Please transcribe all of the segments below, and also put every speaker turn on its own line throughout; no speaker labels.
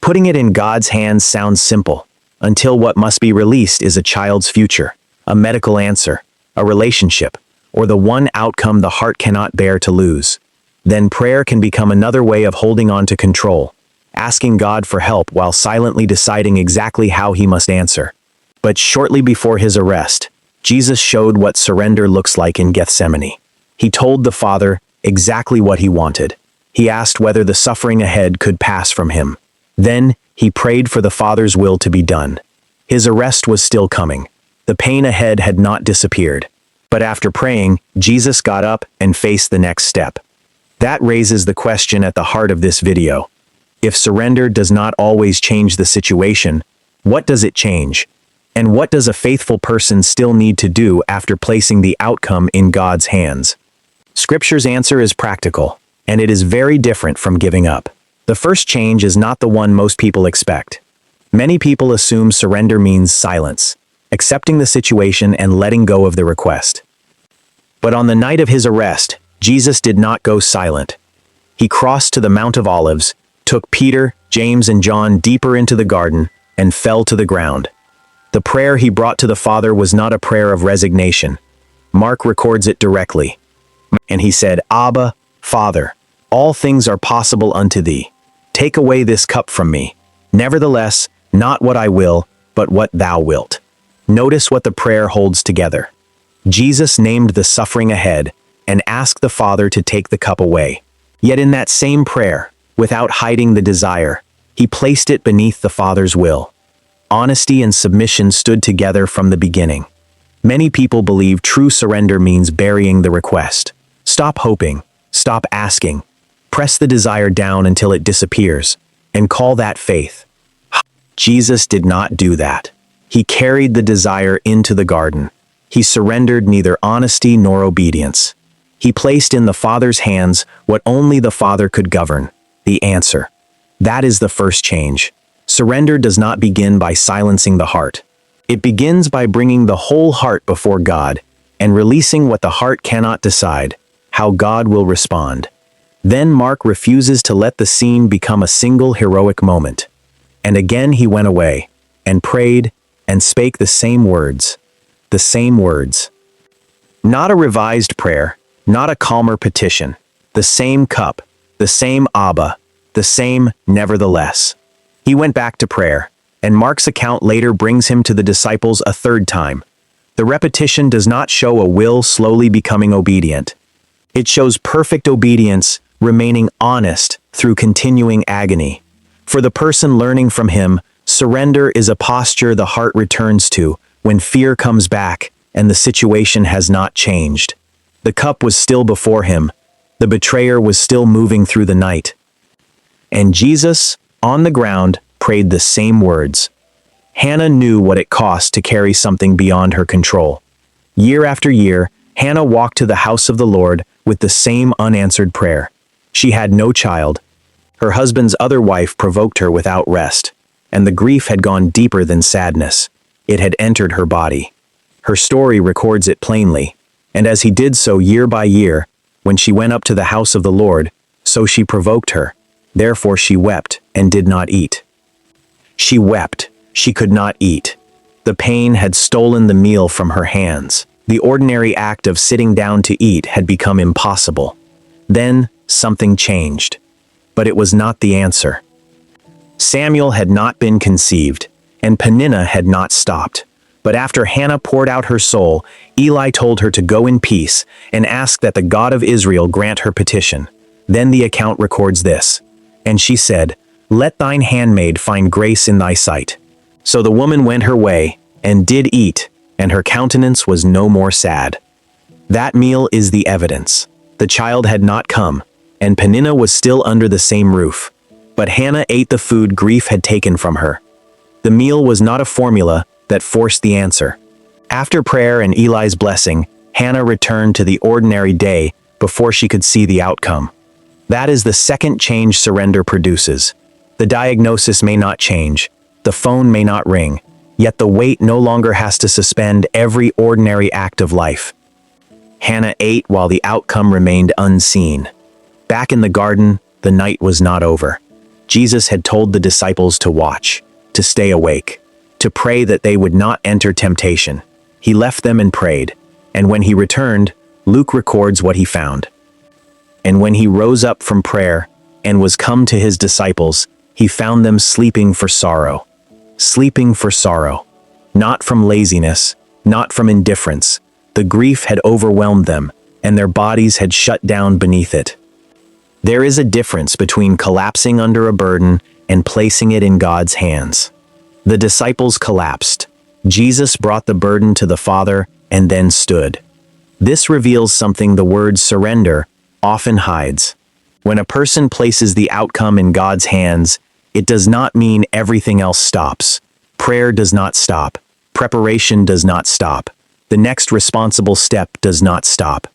Putting it in God's hands sounds simple, until what must be released is a child's future, a medical answer, a relationship, or the one outcome the heart cannot bear to lose. Then prayer can become another way of holding on to control, asking God for help while silently deciding exactly how he must answer. But shortly before his arrest, Jesus showed what surrender looks like in Gethsemane. He told the Father exactly what he wanted. He asked whether the suffering ahead could pass from him. Then, he prayed for the Father's will to be done. His arrest was still coming. The pain ahead had not disappeared. But after praying, Jesus got up and faced the next step. That raises the question at the heart of this video. If surrender does not always change the situation, what does it change? And what does a faithful person still need to do after placing the outcome in God's hands? Scripture's answer is practical, and it is very different from giving up. The first change is not the one most people expect. Many people assume surrender means silence, accepting the situation and letting go of the request. But on the night of his arrest, Jesus did not go silent. He crossed to the Mount of Olives, took Peter, James, and John deeper into the garden, and fell to the ground. The prayer he brought to the Father was not a prayer of resignation. Mark records it directly. And he said, "Abba, Father, all things are possible unto thee. Take away this cup from me. Nevertheless, not what I will, but what thou wilt." Notice what the prayer holds together. Jesus named the suffering ahead and asked the Father to take the cup away. Yet in that same prayer, without hiding the desire, he placed it beneath the Father's will. Honesty and submission stood together from the beginning. Many people believe true surrender means burying the request. Stop hoping, stop asking, press the desire down until it disappears, and call that faith. Jesus did not do that. He carried the desire into the garden. He surrendered neither honesty nor obedience. He placed in the Father's hands what only the Father could govern, the answer. That is the first change. Surrender does not begin by silencing the heart. It begins by bringing the whole heart before God and releasing what the heart cannot decide, how God will respond. Then Mark refuses to let the scene become a single heroic moment. And again he went away, and prayed, and spake the same words. The same words. Not a revised prayer, not a calmer petition. The same cup, the same Abba, the same nevertheless. He went back to prayer, and Mark's account later brings him to the disciples a third time. The repetition does not show a will slowly becoming obedient. It shows perfect obedience, remaining honest through continuing agony. For the person learning from him, surrender is a posture the heart returns to when fear comes back and the situation has not changed. The cup was still before him. The betrayer was still moving through the night. And Jesus, on the ground, prayed the same words. Hannah knew what it cost to carry something beyond her control. Year after year, Hannah walked to the house of the Lord with the same unanswered prayer. She had no child. Her husband's other wife provoked her without rest, and the grief had gone deeper than sadness. It had entered her body. Her story records it plainly, and as he did so year by year, when she went up to the house of the Lord, so she provoked her. Therefore she wept and did not eat. She wept, she could not eat. The pain had stolen the meal from her hands. The ordinary act of sitting down to eat had become impossible. Then something changed. But it was not the answer. Samuel had not been conceived, and Peninnah had not stopped. But after Hannah poured out her soul, Eli told her to go in peace and ask that the God of Israel grant her petition. Then the account records this. And she said, "Let thine handmaid find grace in thy sight." So the woman went her way, and did eat, and her countenance was no more sad. That meal is the evidence. The child had not come, and Peninnah was still under the same roof. But Hannah ate the food grief had taken from her. The meal was not a formula that forced the answer. After prayer and Eli's blessing, Hannah returned to the ordinary day before she could see the outcome. That is the second change surrender produces. The diagnosis may not change, the phone may not ring, yet the weight no longer has to suspend every ordinary act of life. Hannah ate while the outcome remained unseen. Back in the garden, the night was not over. Jesus had told the disciples to watch, to stay awake, to pray that they would not enter temptation. He left them and prayed, and when he returned, Luke records what he found. And when he rose up from prayer and was come to his disciples, he found them sleeping for sorrow. Sleeping for sorrow. Not from laziness, not from indifference. The grief had overwhelmed them, and their bodies had shut down beneath it. There is a difference between collapsing under a burden and placing it in God's hands. The disciples collapsed. Jesus brought the burden to the Father and then stood. This reveals something the word surrender often hides. When a person places the outcome in God's hands, it does not mean everything else stops. Prayer does not stop. Preparation does not stop. The next responsible step does not stop.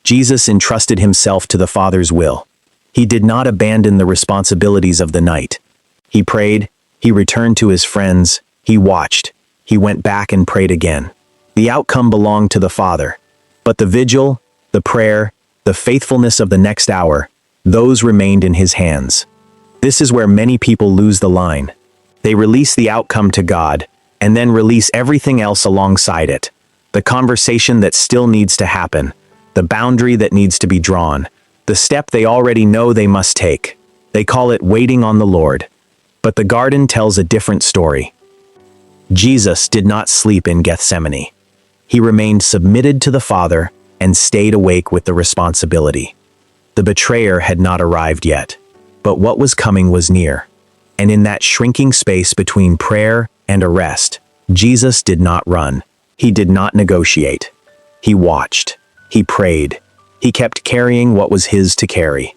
Jesus entrusted himself to the Father's will. He did not abandon the responsibilities of the night. He prayed, he returned to his friends, he watched, he went back and prayed again. The outcome belonged to the Father. But the vigil, the prayer, the faithfulness of the next hour, those remained in his hands. This is where many people lose the line. They release the outcome to God, and then release everything else alongside it. The conversation that still needs to happen, the boundary that needs to be drawn, the step they already know they must take. They call it waiting on the Lord. But the garden tells a different story. Jesus did not sleep in Gethsemane. He remained submitted to the Father and stayed awake with the responsibility. The betrayer had not arrived yet, but what was coming was near. And in that shrinking space between prayer and arrest, Jesus did not run. He did not negotiate. He watched. He prayed. He kept carrying what was his to carry.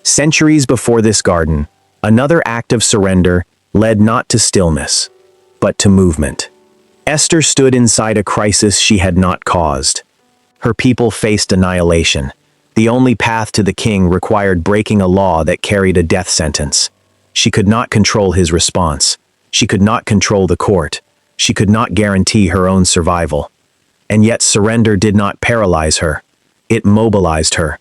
Centuries before this garden, another act of surrender led not to stillness, but to movement. Esther stood inside a crisis she had not caused. Her people faced annihilation. The only path to the king required breaking a law that carried a death sentence. She could not control his response. She could not control the court. She could not guarantee her own survival. And yet surrender did not paralyze her. It mobilized her.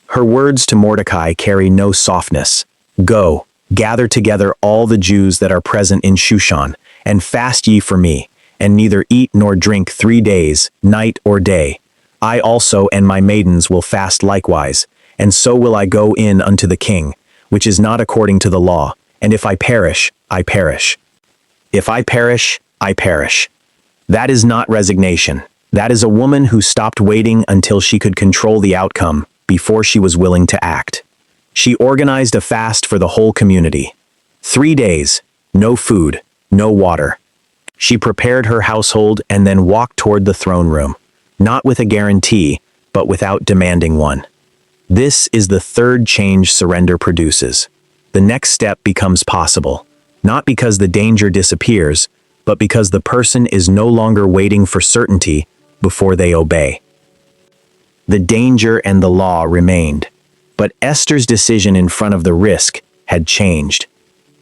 Her words to Mordecai carry no softness. Go, gather together all the Jews that are present in Shushan, and fast ye for me, and neither eat nor drink 3 days, night or day. I also and my maidens will fast likewise, and so will I go in unto the king, which is not according to the law, and if I perish, I perish. If I perish, I perish. That is not resignation. That is a woman who stopped waiting until she could control the outcome before she was willing to act. She organized a fast for the whole community. 3 days, no food, no water. She prepared her household and then walked toward the throne room, not with a guarantee, but without demanding one. This is the third change surrender produces. The next step becomes possible, not because the danger disappears, but because the person is no longer waiting for certainty before they obey. The danger and the law remained, but Esther's decision in front of the risk had changed.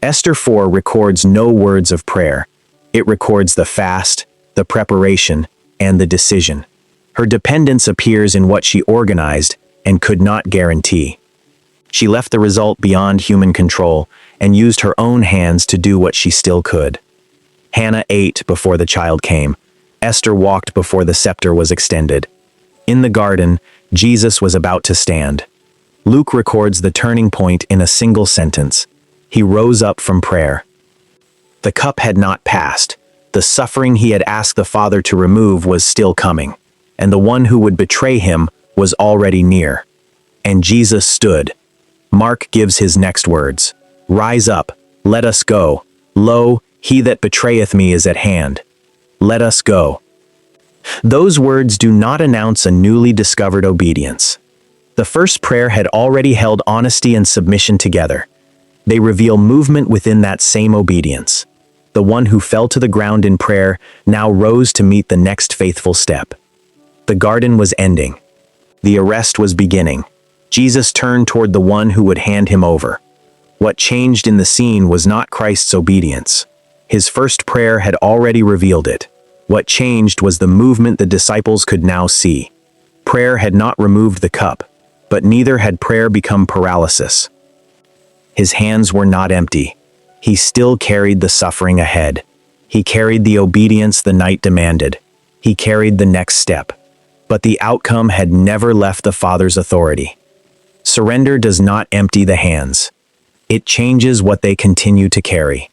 Esther 4 records no words of prayer. It records the fast, the preparation, and the decision. Her dependence appears in what she organized and could not guarantee. She left the result beyond human control and used her own hands to do what she still could. Hannah ate before the child came. Esther walked before the scepter was extended. In the garden, Jesus was about to stand. Luke records the turning point in a single sentence. He rose up from prayer. The cup had not passed. The suffering he had asked the Father to remove was still coming, and the one who would betray him was already near. And Jesus stood. Mark gives his next words. Rise up, let us go. Lo, he that betrayeth me is at hand. Let us go. Those words do not announce a newly discovered obedience. The first prayer had already held honesty and submission together. They reveal movement within that same obedience. The one who fell to the ground in prayer now rose to meet the next faithful step. The garden was ending. The arrest was beginning. Jesus turned toward the one who would hand him over. What changed in the scene was not Christ's obedience. His first prayer had already revealed it. What changed was the movement the disciples could now see. Prayer had not removed the cup, but neither had prayer become paralysis. His hands were not empty. He still carried the suffering ahead. He carried the obedience the night demanded. He carried the next step. But the outcome had never left the Father's authority. Surrender does not empty the hands. It changes what they continue to carry.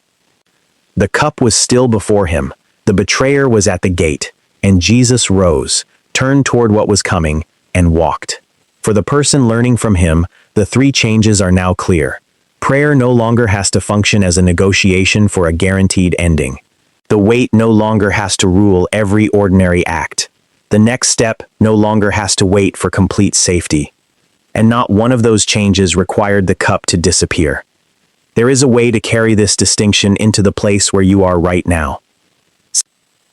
The cup was still before him. The betrayer was at the gate, and Jesus rose, turned toward what was coming, and walked. For the person learning from him, the three changes are now clear. Prayer no longer has to function as a negotiation for a guaranteed ending. The weight no longer has to rule every ordinary act. The next step no longer has to wait for complete safety. And not one of those changes required the cup to disappear. There is a way to carry this distinction into the place where you are right now.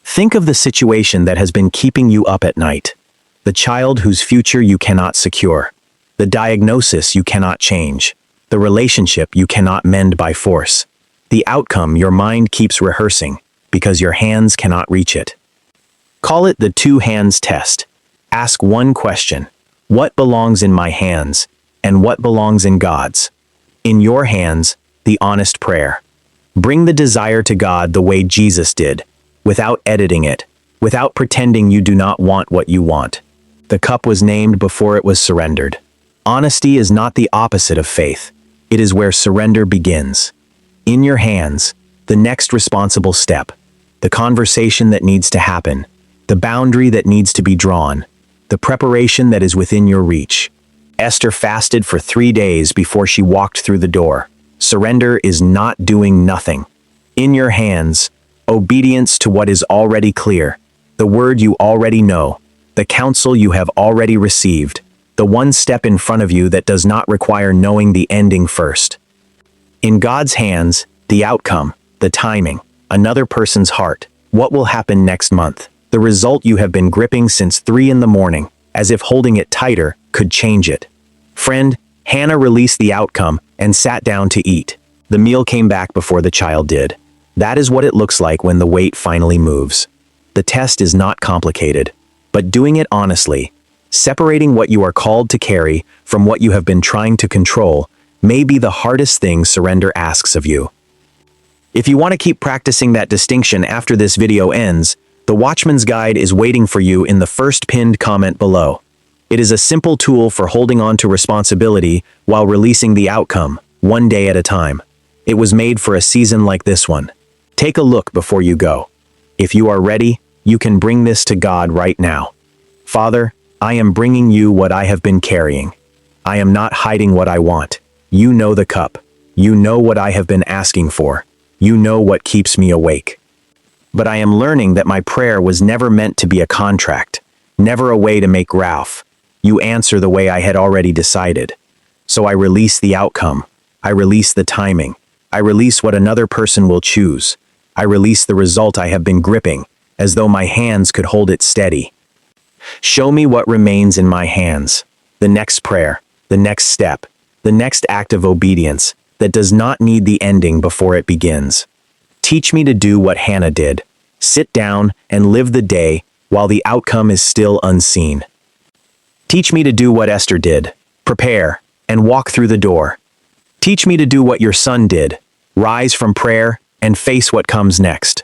Think of the situation that has been keeping you up at night. The child whose future you cannot secure. The diagnosis you cannot change. The relationship you cannot mend by force. The outcome your mind keeps rehearsing because your hands cannot reach it. Call it the two hands test. Ask one question. What belongs in my hands, and what belongs in God's? In your hands, the honest prayer. Bring the desire to God the way Jesus did, without editing it, without pretending you do not want what you want. The cup was named before it was surrendered. Honesty is not the opposite of faith. It is where surrender begins. In your hands, the next responsible step, the conversation that needs to happen, the boundary that needs to be drawn, the preparation that is within your reach. Esther fasted for 3 days before she walked through the door. Surrender is not doing nothing. In your hands, obedience to what is already clear, the word you already know, the counsel you have already received, the one step in front of you that does not require knowing the ending first. In God's hands, the outcome, the timing, another person's heart, what will happen next month, the result you have been gripping since 3 in the morning, as if holding it tighter could change it. Friend, Hannah released the outcome and sat down to eat. The meal came back before the child did. That is what it looks like when the weight finally moves. The test is not complicated, but doing it honestly, separating what you are called to carry from what you have been trying to control, may be the hardest thing surrender asks of you. If you want to keep practicing that distinction after this video ends, the Watchman's Guide is waiting for you in the first pinned comment below. It is a simple tool for holding on to responsibility while releasing the outcome, one day at a time. It was made for a season like this one. Take a look before you go. If you are ready, you can bring this to God right now. Father, I am bringing you what I have been carrying. I am not hiding what I want. You know the cup. You know what I have been asking for. You know what keeps me awake. But I am learning that my prayer was never meant to be a contract, never a way to make Ralph. You answer the way I had already decided. So I release the outcome. I release the timing. I release what another person will choose. I release the result I have been gripping, as though my hands could hold it steady. Show me what remains in my hands. The next prayer, the next step, the next act of obedience that does not need the ending before it begins. Teach me to do what Hannah did. Sit down and live the day while the outcome is still unseen. Teach me to do what Esther did. Prepare and walk through the door. Teach me to do what your son did. Rise from prayer and face what comes next.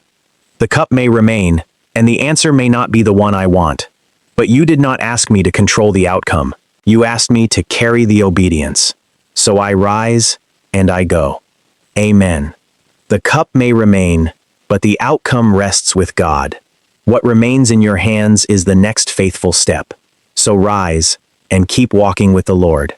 The cup may remain, and the answer may not be the one I want. But you did not ask me to control the outcome. You asked me to carry the obedience. So I rise and I go. Amen. The cup may remain, but the outcome rests with God. What remains in your hands is the next faithful step. So rise and keep walking with the Lord.